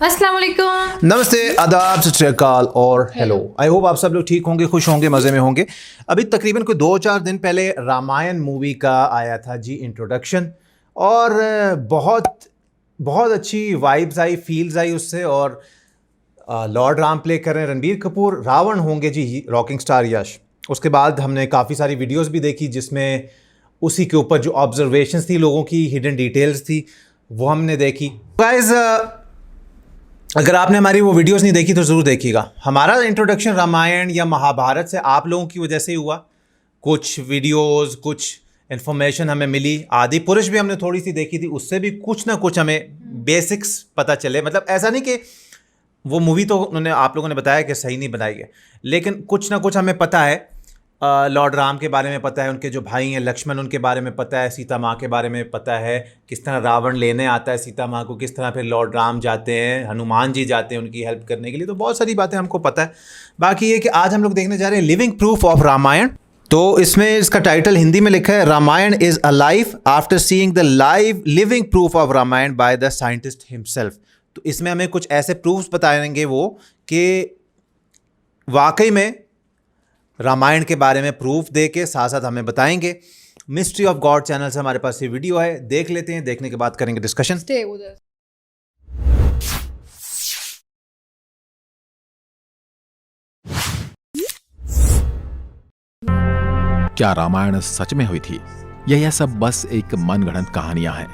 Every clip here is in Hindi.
अस्सलाम वालेकुम। नमस्ते, आदाब, सत श्री अकाल और हेलो। आई होप आप सब लोग ठीक होंगे, खुश होंगे, मज़े में होंगे। अभी तकरीबन कोई 2-4 दिन पहले रामायण मूवी का आया था जी इंट्रोडक्शन, और बहुत बहुत अच्छी वाइब्स आई, फील्स आई उससे। और लॉर्ड राम प्ले कर रहे हैं रणबीर कपूर, रावण होंगे जी रॉकिंग स्टार यश। उसके बाद हमने काफ़ी सारी वीडियोस भी देखी जिसमें उसी के ऊपर जो ऑब्जर्वेशंस थी लोगों की, हिडन डिटेल्स थी, वो हमने देखी। गाइस, अगर आपने हमारी वो वीडियोस नहीं देखी तो ज़रूर देखिएगा। हमारा इंट्रोडक्शन रामायण या महाभारत से आप लोगों की वजह से ही हुआ। कुछ वीडियोस, कुछ इन्फॉर्मेशन हमें मिली। आदि पुरुष भी हमने थोड़ी सी देखी थी, उससे भी कुछ ना कुछ हमें बेसिक्स पता चले। मतलब ऐसा नहीं कि वो मूवी तो उन्होंने आप लोगों ने बताया कि सही नहीं बनाई है, लेकिन कुछ ना कुछ हमें पता है। लॉर्ड राम के बारे में पता है, उनके जो भाई हैं लक्ष्मण, उनके बारे में पता है, सीता माँ के बारे में पता है, किस तरह रावण लेने आता है सीता माँ को, किस तरह फिर लॉर्ड राम जाते हैं, हनुमान जी जाते हैं उनकी हेल्प करने के लिए। तो बहुत सारी बातें हमको पता है। बाकी ये कि आज हम लोग देखने जा रहे हैं लिविंग प्रूफ ऑफ रामायण। तो इसमें इसका टाइटल हिंदी में लिखा है Ramayana is a life after seeing the live living proof of Ramayana by the scientist himself. तो इसमें हमें कुछ ऐसे प्रूफ्स बताएंगे वो कि वाकई में रामायण के बारे में प्रूफ दे के साथ साथ हमें बताएंगे। मिस्ट्री ऑफ गॉड चैनल से हमारे पास ये वीडियो है, देख लेते हैं। देखने के बाद करेंगे डिस्कशन। स्टे उधर। क्या रामायण सच में हुई थी या यह सब बस एक मनगढ़ंत कहानियां हैं?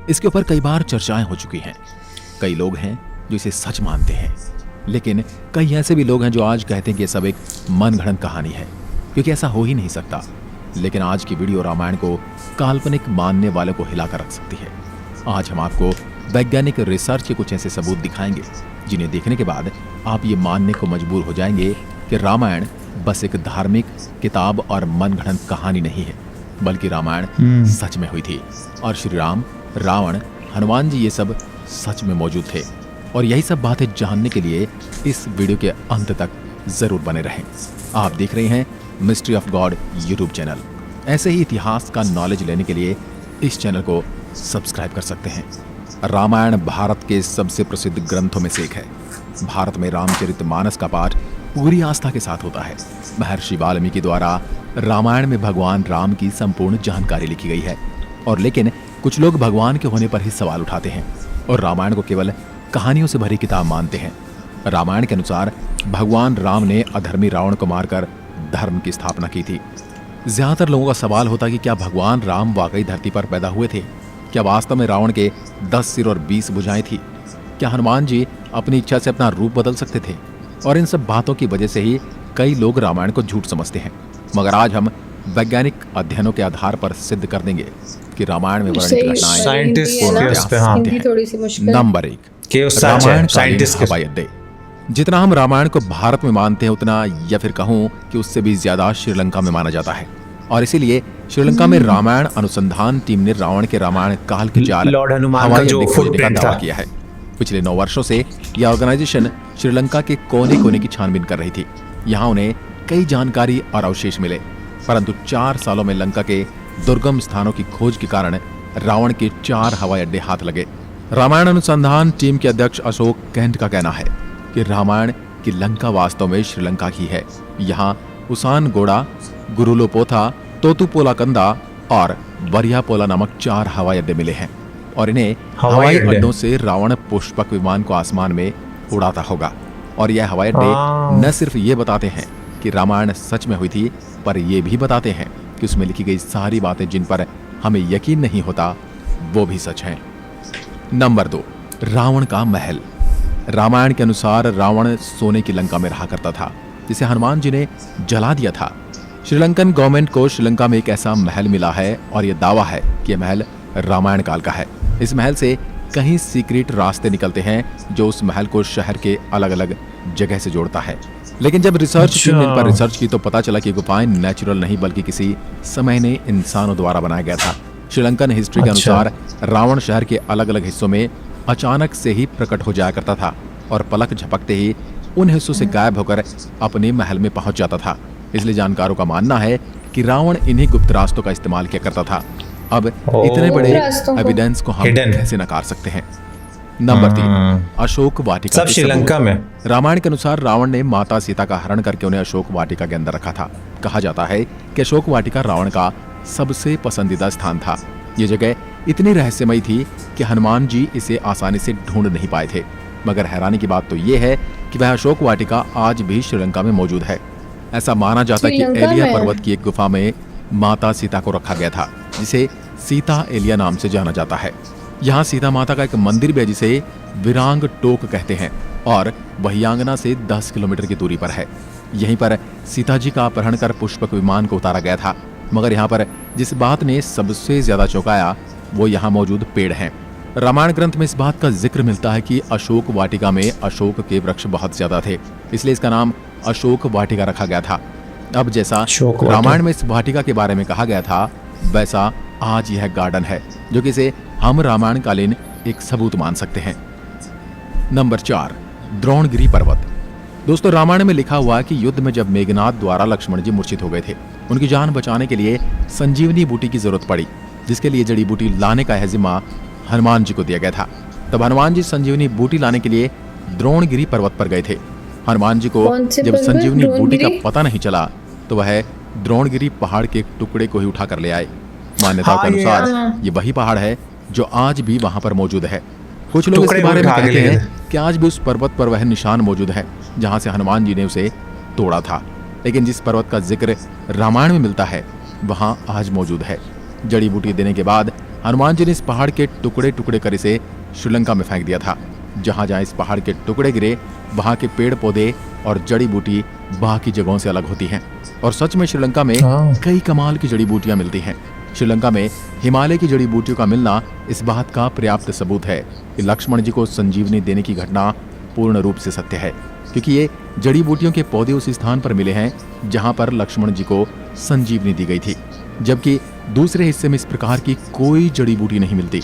इसके ऊपर कई बार चर्चाएं हो चुकी हैं। कई लोग हैं जो इसे सच मानते हैं, लेकिन कई ऐसे भी लोग हैं जो आज कहते हैं कि यह सब एक मनगढ़ंत कहानी है, क्योंकि ऐसा हो ही नहीं सकता। लेकिन आज की वीडियो रामायण को काल्पनिक मानने वालों को हिलाकर रख सकती है। आज हम आपको वैज्ञानिक रिसर्च के कुछ ऐसे सबूत दिखाएंगे जिन्हें देखने के बाद आप ये मानने को मजबूर हो जाएंगे कि रामायण बस एक धार्मिक किताब और मनगढ़ंत कहानी नहीं है, बल्कि रामायण सच में हुई थी। और श्री राम, रावण, हनुमान जी ये सब सच में मौजूद थे। और यही सब बातें जानने के लिए इस वीडियो के अंत तक जरूर बने रहें। आप देख रहे हैं mystery of God YouTube channel. ऐसे ही इतिहास का नॉलेज लेने के लिए इस चैनल को सब्सक्राइब कर सकते हैं। रामायण भारत के सबसे प्रसिद्ध ग्रंथों में से एक है। भारत में रामचरितमानस का पाठ पूरी आस्था के साथ होता है। महर्षि वाल्मीकि द्वारा रामायण में भगवान राम की संपूर्ण जानकारी लिखी गई है। और लेकिन कुछ लोग भगवान के होने पर ही सवाल उठाते हैं और रामायण को केवल कहानियों से भरी किताब मानते हैं। रामायण के अनुसार भगवान राम ने अधर्मी रावण को मारकर धर्म की स्थापना की थी। ज्यादातर लोगों का सवाल होता कि क्या भगवान राम वाकई धरती पर पैदा हुए थे? क्या वास्तव में रावण के 10 सिर और 20 भुजाएं थी? क्या हनुमान जी अपनी इच्छा से अपना रूप बदल सकते थे? और इन सब बातों की वजह से ही कई लोग रामायण को झूठ समझते हैं। मगर आज हम वैज्ञानिक अध्ययनों के आधार पर सिद्ध कर देंगे कि रामायण में वर्णित घटनाएं थोड़ी सी मुश्किल। नंबर 1, रामायण साइंटिस्ट हवाई अड्डे। जितना हम रामायण को भारत में मानते हैं उतना, या फिर कहूं कि उससे भी ज्यादा, श्रीलंका में माना जाता है। और इसीलिए श्रीलंका में रामायण अनुसंधान टीम ने रावण के रामायण काल के 4 हवाई अड्डे खोजने का दावा किया है। पिछले 9 वर्षों से यह ऑर्गेनाइजेशन श्रीलंका के कोने कोने की छानबीन कर रही थी। यहाँ उन्हें कई जानकारी और अवशेष मिले, परंतु 4 सालों में लंका के दुर्गम स्थानों की खोज के कारण रावण के 4 हवाई अड्डे हाथ लगे। रामायण अनुसंधान टीम के अध्यक्ष अशोक कैंट का कहना है कि रामायण की लंका वास्तव में श्रीलंका की है। यहाँ उसानगोड़ा, गुरुलोपोथा, तोतुपोलाकंदा और वरियापोला नामक 4 हवाई अड्डे मिले हैं। और इन्हें हवाई अड्डों से रावण पुष्पक विमान को आसमान में उड़ाता होगा। और यह हवाई अड्डे न सिर्फ ये बताते हैं कि रामायण सच में हुई थी, पर यह भी बताते हैं कि उसमें लिखी गई सारी बातें जिन पर हमें यकीन नहीं होता वो भी सच हैं। नंबर 2, रावण का महल। रामायण के अनुसार रावण सोने की लंका में रहा करता था, जिसे हनुमान जी ने जला दिया था। श्रीलंकन गवर्नमेंट को श्रीलंका में एक ऐसा महल मिला है और यह दावा है कि यह महल रामायण काल का है। इस महल से कहीं सीक्रेट रास्ते निकलते हैं जो उस महल को शहर के अलग अलग जगह से जोड़ता है। लेकिन जब रिसर्च टीम ने इन पर रिसर्च की तो पता चला कि गुफाएं नेचुरल नहीं बल्कि किसी समय ने इंसानों द्वारा बनाया गया था। श्रीलंकन हिस्ट्री के अनुसार रावण शहर के अलग अलग हिस्सों में अचानक से ही प्रकट हो जाया करता था और पलक झपकते ही उन हिस्सों से गायब होकर अपने महल में पहुंच जाता था। इसलिए जानकारों का मानना है कि रावण इन्हीं गुप्त रास्तों का इस्तेमाल किया करता था। अब इतने बड़े एविडेंस को हम कैसे नकार सकते हैं? नंबर 3, अशोक वाटिका सब के श्रीलंका सबूत। में। रामायण के अनुसार रावण ने माता सीता का हरण करके उन्हें अशोक वाटिका के अंदर रखा था। कहा जाता है कि अशोक वाटिका रावण का सबसे पसंदीदा स्थान था। ये जगह इतनी रहस्यमयी थी कि हनुमान जी इसे आसानी से ढूंढ नहीं पाए थे। मगर हैरानी की बात तो ये है कि वह अशोक वाटिका आज भी श्रीलंका में मौजूद है। ऐसा माना जाता है कि एलिया पर्वत की एक गुफा में माता सीता को रखा गया था, जिसे सीता एलिया नाम से जाना जाता है। यहाँ सीता माता का एक मंदिर भी है जिसे विरांग टोक कहते हैं और वही आंगना से 10 किलोमीटर की दूरी पर है। यहीं पर सीता जी का अपहरण कर पुष्पक विमान को उतारा गया था। मगर यहाँ पर जिस बात ने सबसे ज्यादा चौंकाया वो यहाँ मौजूद पेड़ हैं। रामायण ग्रंथ में इस बात का जिक्र मिलता है कि अशोक वाटिका में अशोक के वृक्ष बहुत ज्यादा थे, इसलिए इसका नाम अशोक वाटिका रखा गया था। अब जैसा रामायण में इस वाटिका के बारे में कहा गया था, वैसा आज यह गार्डन है, जो कि इसे हम रामायण कालीन एक सबूत मान सकते हैं। नंबर 4, द्रोणगिरी पर्वत। दोस्तों, रामायण में लिखा हुआ है कि युद्ध में जब मेघनाद द्वारा लक्ष्मण जी मूर्छित हो गए थे, उनकी जान बचाने के लिए संजीवनी बूटी की जरूरत पड़ी, जिसके लिए जड़ी बूटी लाने का जिम्मा हनुमान जी को दिया गया था। तब हनुमान जी संजीवनी बूटी लाने के लिए द्रोणगिरी पर्वत पर गए थे। हनुमान जी को जब संजीवनी बूटी का पता नहीं चला तो वह द्रोणगिरी पहाड़ के एक टुकड़े को ही उठा कर ले आए। मान्यताओं के अनुसार ये वही पहाड़ है जो आज भी वहां पर मौजूद है। कुछ लोग इसके बारे में कहते हैं कि आज भी उस पर्वत पर वह निशान मौजूद है जहां से हनुमान जी ने उसे तोड़ा था। लेकिन जिस पर्वत का जिक्र रामायण में मिलता है वहां आज मौजूद है। जड़ी बूटी देने के बाद हनुमान जी ने इस पहाड़ के टुकड़े टुकड़े कर इसे श्रीलंका में फेंक दिया था। जहां जहां इस पहाड़ के टुकड़े गिरे वहां के पेड़ पौधे और जड़ी बूटी बाकी जगहों से अलग होती हैं। और सच में श्रीलंका में कई कमाल की जड़ी बूटियां मिलती हैं। श्रीलंका में हिमालय की जड़ी बूटियों का मिलना इस बात का पर्याप्त सबूत है कि लक्ष्मण जी को संजीवनी देने की घटना पूर्ण रूप से सत्य है, क्योंकि ये जड़ी बूटियों के पौधे उस स्थान पर मिले हैं जहां पर लक्ष्मण जी को संजीवनी दी गई थी, जबकि दूसरे हिस्से में इस प्रकार की कोई जड़ी बूटी नहीं मिलती।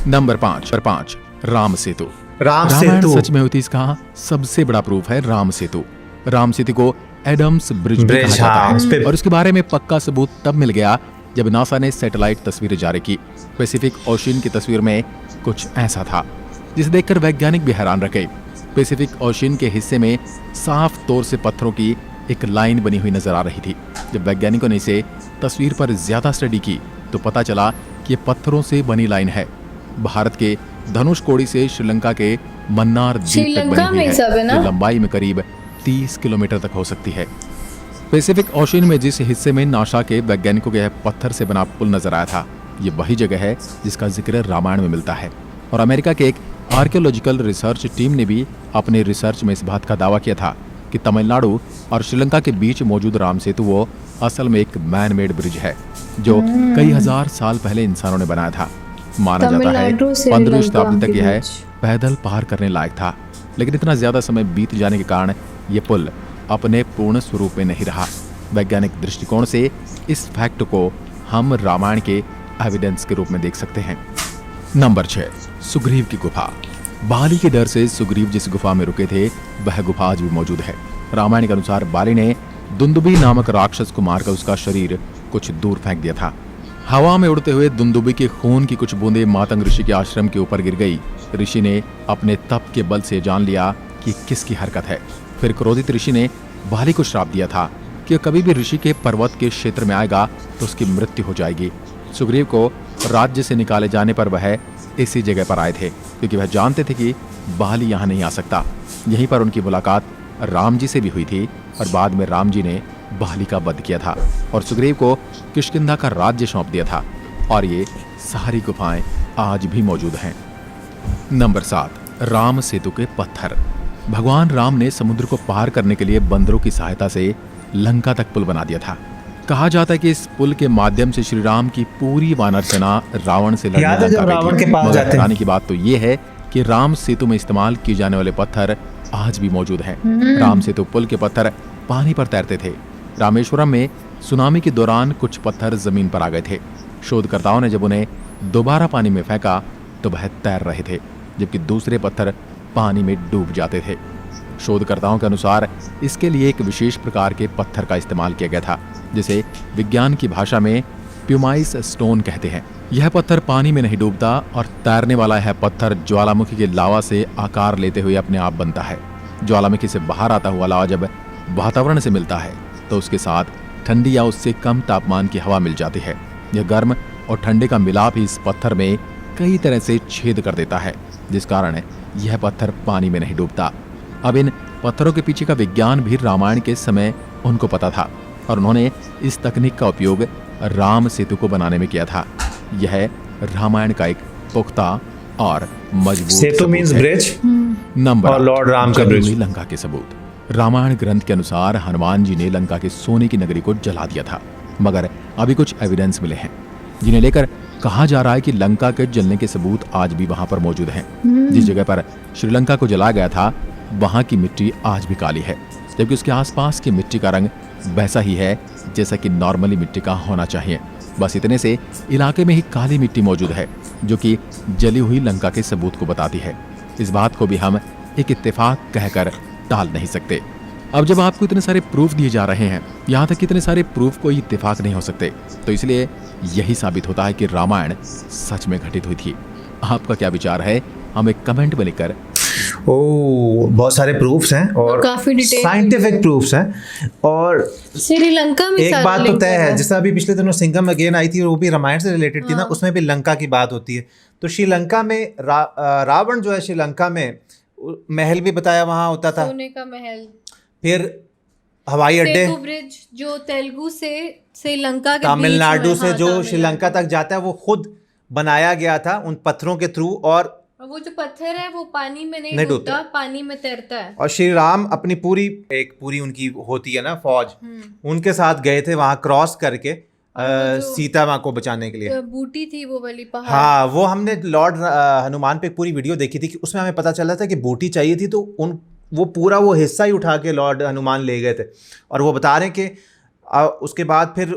नंबर 5, राम सेतु। रामायण सच में होती इसका सबसे बड़ा प्रूफ है राम सेतु। राम सेतु को एडम्स ब्रिज भी कहा जाता है और इसके बारे में पक्का सबूत तब मिल गया जब नासा ने सैटेलाइट तस्वीरें जारी की। पैसिफिक ओशियन की तस्वीर में कुछ ऐसा था जिसे देखकर वैज्ञानिक भी हैरान रह गए। पैसिफिक ओशियन के हिस्से में साफ तौर से पत्थरों की एक लाइन बनी हुई नजर आ रही थी। जब वैज्ञानिकों ने इसे तस्वीर पर ज्यादा स्टडी की तो पता चला कि ये पत्थरों से बनी लाइन है। भारत के धनुषकोडी से श्रीलंका के मन्नार द्वीप तक बनी हुई है, जो लंबाई में करीब 30 किलोमीटर तक हो सकती है। पैसिफिक ओशियन में जिस हिस्से में नासा के वैज्ञानिकों के पत्थर से बना पुल नजर आया था, ये वही जगह है जिसका जिक्र रामायण में मिलता है। और अमेरिका के एक आर्कियोलॉजिकल रिसर्च टीम ने भी अपने रिसर्च में इस बात का दावा किया था कि तमिलनाडु और श्रीलंका के बीच मौजूद राम सेतु वो असल में एक मैन मेड ब्रिज है जो कई हजार साल पहले इंसानों ने बनाया था। माना जाता है 15वीं शताब्दी तक यह पैदल पार करने लायक था, लेकिन इतना ज्यादा समय बीत जाने के कारण ये पुल अपने पूर्ण स्वरूप में नहीं रहा। वैज्ञानिक दृष्टिकोण से इस फैक्ट को हम रामायण के एविडेंस के रूप में देख सकते हैं। नंबर 6, सुग्रीव की गुफा। बाली के डर से सुग्रीव जिस गुफा में रुके थे वह गुफा आज भी मौजूद है। रामायण के अनुसार बाली ने दुंदुबी नामक राक्षस को मारकर उसका शरीर कुछ दूर फेंक दिया था। हवा में उड़ते हुए दुंदुबी के खून की कुछ बूंदें मातंग ऋषि के आश्रम के ऊपर गिर गई। ऋषि ने अपने तप के बल से जान लिया कि किसकी हरकत है। फिर क्रोधित ऋषि ने बाली को श्राप दिया था कि कभी भी ऋषि के पर्वत के क्षेत्र में आएगा तो उसकी मृत्यु हो जाएगी। सुग्रीव को राज्य से निकाले जाने पर वह इसी जगह पर आए थे, क्योंकि वह जानते थे कि बाली यहाँ नहीं आ सकता। यहीं पर उनकी मुलाकात राम जी से भी हुई थी और बाद में राम जी ने बाली का वध किया था और सुग्रीव को किष्किंधा का राज्य सौंप दिया था। और ये सारी गुफाएं आज भी मौजूद हैं। नंबर 7, राम सेतु के पत्थर। भगवान राम ने समुद्र को पार करने के लिए बंदरों की सहायता से लंका तक पुल बना दिया था। कहा जाता है कि इस पुल के माध्यम से श्री राम की पूरी वानर सेना रावण से लड़ने रावण के पास जाते हैं। की बात तो ये है कि राम सेतु में इस्तेमाल किए जाने वाले पत्थर आज भी मौजूद हैं। राम सेतु पुल के पत्थर पानी पर तैरते थे। रामेश्वरम में सुनामी के दौरान कुछ पत्थर जमीन पर आ गए थे। शोधकर्ताओं ने जब उन्हें दोबारा पानी में फेंका तो वह तैर रहे थे, जबकि दूसरे पत्थर पानी में डूब जाते थे। शोधकर्ताओं के अनुसार इसके लिए एक विशेष प्रकार के पत्थर का इस्तेमाल किया गया था, जिसे विज्ञान की भाषा में प्यूमाइस स्टोन कहते हैं। यह पत्थर पानी में नहीं डूबता और तैरने वाला यह पत्थर ज्वालामुखी के लावा से आकार लेते हुए अपने आप बनता है। ज्वालामुखी से बाहर आता हुआ लावा जब वातावरण से मिलता है तो उसके साथ ठंडी या उससे कम तापमान की हवा मिल जाती है। यह गर्म और ठंडे का मिलाप ही इस पत्थर में कई तरह से छेद कर देता है, जिस कारण यह पत्थर पानी में नहीं डूबता। अब इन पत्थरों के पीछे का विज्ञान भी रामायण के समय उनको पता था और उन्होंने इस तकनीक का उपयोग राम सेतु को बनाने में किया था। यह रामायण का एक पुख्ता और मजबूत सेतु मींस ब्रिज नंबर और लॉर्ड राम का ब्रिज। लंका के सबूत। रामायण ग्रंथ के अनुसार हनुमान जी ने लंका के सोने की नगरी को जला दिया था, मगर अभी कुछ एविडेंस मिले हैं जिन्हें लेकर कहा जा रहा है कि लंका के जलने के सबूत आज भी वहां पर मौजूद हैं। जिस जगह पर श्रीलंका को जलाया गया था वहां की मिट्टी आज भी काली है, जबकि उसके आसपास की मिट्टी का रंग वैसा ही है जैसा कि नॉर्मली मिट्टी का होना चाहिए। बस इतने से इलाके में ही काली मिट्टी मौजूद है जो कि जली हुई लंका के सबूत को बताती है। इस बात को भी हम एक इत्तेफाक कहकर टाल नहीं सकते। अब जब आपको इतने सारे प्रूफ दिए जा रहे हैं, यहाँ तक इतने सारे प्रूफ कोई इत्तेफाक नहीं हो सकते, तो इसलिए यही साबित होता है कि रामायण सच में घटित हुई थी। आपका क्या विचार है हमें कमेंट में लिखकर। बहुत सारे प्रूफ्स हैं और काफी डिटेल साइंटिफिक प्रूफ्स हैं और श्रीलंका में एक सारे बात तो लिंक तय है, हैं। जैसा अभी पिछले दिनों सिंघम अगेन आई थी और वो भी रामायण से रिलेटेड थी ना, उसमें भी लंका की बात होती है। तो श्रीलंका में रावण जो है श्रीलंका में महल भी बताया वहां होता था, सोने का महल, फिर हवाई अड्डे, सेतु ब्रिज जो तेलुगु से श्रीलंका के तमिलनाडु बीच में, से जो श्रीलंका तक जाता है वो खुद बनाया गया था उन पत्थरों के थ्रू। और वो जो पत्थर है वो पानी में नहीं नहीं डूबता, पानी में तैरता है। और श्री राम अपनी पूरी उनकी होती है ना फौज, उनके साथ गए थे वहां क्रॉस करके सीता माँ को बचाने के लिए। बूटी थी वो वाली पहाड़। हाँ, वो हमने लॉर्ड हनुमान पे पूरी वीडियो देखी थी कि उसमें हमें पता चला था कि बूटी चाहिए थी, तो वो पूरा वो हिस्सा ही उठा के लॉर्ड हनुमान ले गए थे। और वो बता रहे हैं कि उसके बाद फिर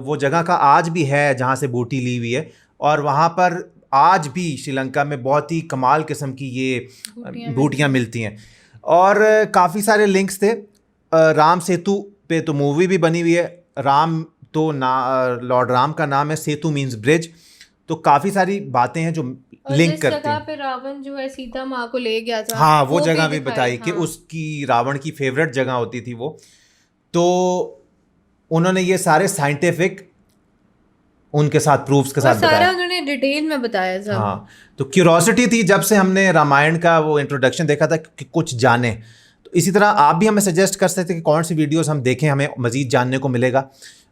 वो जगह का आज भी है जहाँ से बूटी ली हुई है, और वहाँ पर आज भी श्रीलंका में बहुत ही कमाल किस्म की ये बूटियाँ मिलती हैं। और काफ़ी सारे लिंक्स थे। राम सेतु पे तो मूवी भी बनी हुई है। राम तो लॉर्ड राम का नाम है, सेतु मींस ब्रिज। तो काफ़ी सारी बातें हैं जो लिंक करते जगह हैं। पे रावण जो है सीता माँ को ले गया था, हाँ, वो जगह भी बताई कि हाँ। उसकी रावण की फेवरेट जगह होती थी वो। तो उन्होंने ये सारे साइंटिफिक उनके साथ प्रूफ्स के साथ सारा बताया। उन्होंने डिटेल में बताया सब। हाँ, तो क्यूरोसिटी थी जब से हमने रामायण का वो इंट्रोडक्शन देखा था कि कुछ जाने। तो इसी तरह आप भी हमें सजेस्ट कर सकते हैं कि कौन सी वीडियोस हम देखें, हमें मजीद जानने को मिलेगा।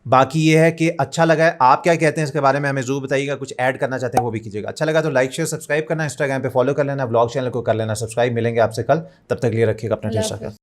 बाकी ये है कि अच्छा लगा है, आप क्या कहते हैं इसके बारे में हमें जरूर बताइएगा। कुछ ऐड करना चाहते हैं वो भी कीजिएगा। अच्छा लगा तो लाइक शेयर सब्सक्राइब करना, इंस्टाग्राम पे फॉलो कर लेना, ब्लॉग चैनल को कर लेना सब्सक्राइब। मिलेंगे आपसे कल, तब तक लिए रखिएगा अपना ख्याल।